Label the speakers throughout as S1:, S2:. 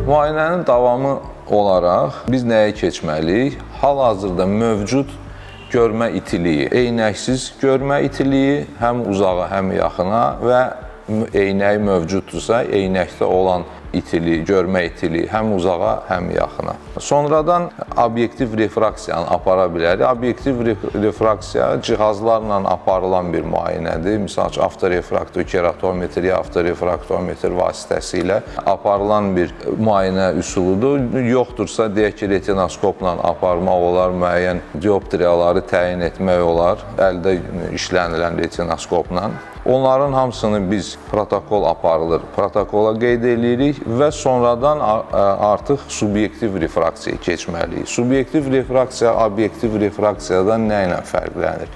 S1: Müayinənin davamı olaraq biz nəyə keçməliyik? Hal-hazırda mövcud görmə itiliyi, eynəksiz görmə itiliyi həm uzağa, həm yaxına və eynək mövcuddursa, eynəkdə olan itiliyi, görmə itiliyi həm uzağa, həm yaxına. Sonradan obyektiv refraksiyanı apara bilərik. Obyektiv refraksiya cihazlarla aparılan bir müayinədir. Misal üçün, avtorefraktor, keratometri, avtorefraktometr vasitəsilə aparılan bir müayinə üsuludur. Yoxdursa, deyək ki, retinoskopla aparmaq olar, müəyyən dioptriyaları təyin etmək olar, əldə işlənilən retinoskopla. Onların hamısını biz protokol aparılır, protokola qeyd edirik və sonradan artıq subyektiv refraksiyaya keçməliyik. Subyektiv refraksiya obyektiv refraksiyadan nə ilə fərqlənir?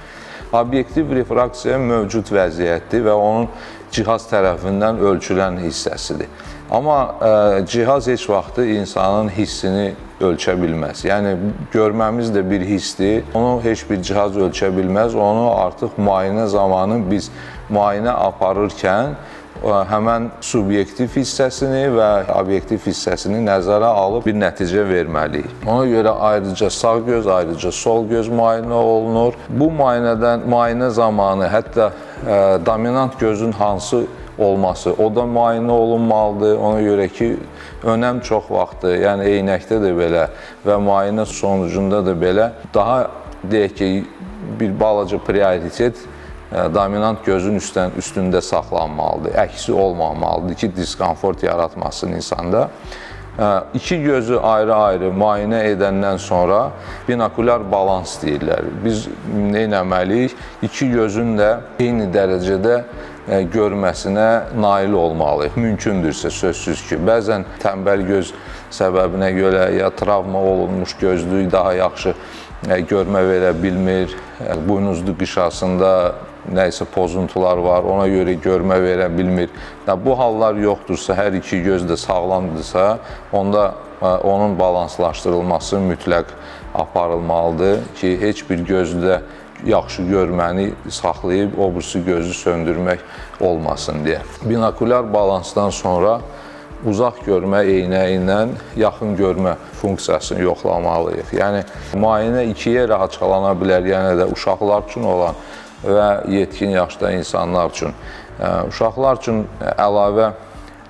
S1: Obyektiv refraksiya mövcud vəziyyətdir və onun cihaz tərəfindən ölçülən hissəsidir. Amma cihaz heç vaxtı insanın hissini ölçə bilməz. Yəni, görməmiz də bir hissdir. Onu heç bir cihaz ölçə bilməz. Onu artıq müayinə zamanı biz müayinə aparırkən həmən subyektiv hissəsini və obyektiv hissəsini nəzərə alıb bir nəticə verməliyik. Ona görə ayrıca sağ göz, ayrıca sol göz müayinə olunur. Bu müayinə zamanı hətta dominant gözün hansı olması, o da müayinə olunmalıdır. Ona görə ki, önəm çox vaxtı, yəni eynəkdə də belə və müayinə sonucunda da belə daha, deyək ki, bir balaca prioritet dominant gözün üstündə saxlanmalıdır. Əksi olmamalıdır ki, diskomfort yaratmasın insanda. İki gözü ayrı-ayrı müayinə edəndən sonra binokulyar balans deyirlər. Biz nə etməliyik? İki gözün də eyni dərəcədə görməsinə nail olmalıyıq. Mümkündürsə, sözsüz ki, bəzən tənbəl göz səbəbinə görə ya travma olunmuş gözlük daha yaxşı görmə verə bilmir, buynuzlu qışasında nəyisə pozuntular var, ona görə görmə verə bilmir. Bu hallar yoxdursa, hər iki göz də sağlamdırsa, onda onun balanslaşdırılması mütləq aparılmalıdır ki, heç bir gözdə yaxşı görməni saxlayıb, o birisi gözü söndürmək olmasın deyə. Binokulyar balansdan sonra uzaq görmə eynəyi ilə yaxın görmə funksiyasını yoxlamalıyıq. Yəni, müayinə ikiyə rahatçalana bilər, yəni də uşaqlar üçün olan və yetkin yaşda insanlar üçün. Uşaqlar üçün əlavə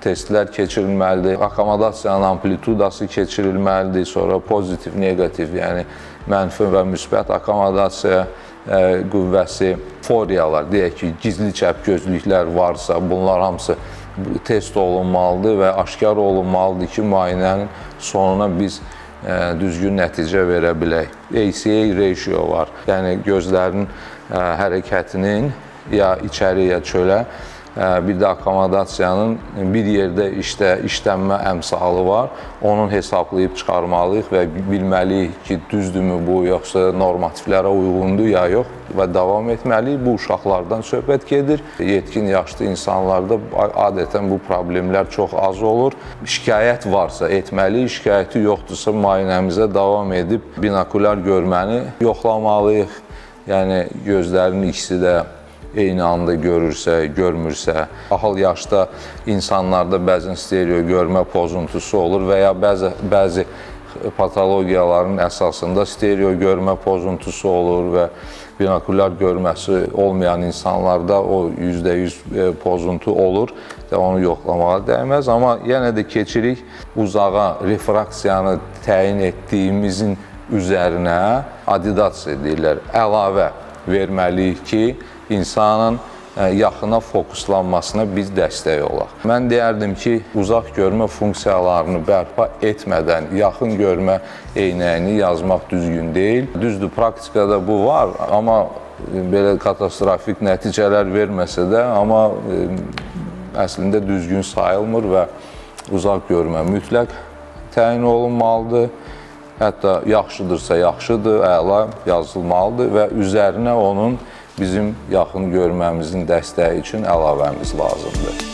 S1: testlər keçirilməlidir, akkomodasiyanın amplitudası keçirilməlidir, sonra pozitiv, negativ, yəni mənfi və müsbət akkomodasiya qüvvəsi, foriyalar, deyək ki, gizli çəp gözlüklər varsa, bunlar hamısı test olunmalıdır və aşkar olunmalıdır ki, müayinənin sonuna biz düzgün nəticə verə bilək. ACA ratio var, yəni gözlərin hərəkətinin ya içəri, ya çölə, bir də akkomodasiyanın bir yerdə işlənmə əmsalı var. Onun hesablayıb çıxarmalıyıq və bilməliyik ki, düzdürmü bu, yoxsa normativlərə uyğundur, ya yox və davam etməliyik. Bu, uşaqlardan söhbət gedir. Yetkin yaşlı insanlarda adətən bu problemlər çox az olur. Şikayət varsa etməliyik, şikayəti yoxdursa müayinəmizə davam edib binokulyar görməni yoxlamalıyıq. Yəni, gözlərin ikisi də eyni anda görürsə, görmürsə, ahıl yaşda insanlarda bəzən stereo görmə pozuntusu olur və ya bəzi patologiyaların əsasında stereo görmə pozuntusu olur və binokulyar görməsi olmayan insanlarda o %100 pozuntu olur və onu yoxlamağa dəyməz. Amma yenə də keçirik uzağa refraksiyanı təyin etdiyimizin üzərinə additasiya deyirlər, əlavə verməliyik ki, insanın yaxına fokuslanmasına biz dəstək olaq. Mən deyərdim ki, uzaq görmə funksiyalarını bərpa etmədən yaxın görmə eynəyini yazmaq düzgün deyil. Düzdür, praktikada bu var, amma belə katastrofik nəticələr verməsə də, amma əslində düzgün sayılmır və uzaq görmə mütləq təyin olunmalıdır. Hətta yaxşıdırsa yaxşıdır, əla yazılmalıdır və üzərinə onun bizim yaxın görməmizin dəstəyi üçün əlavəmiz lazımdır.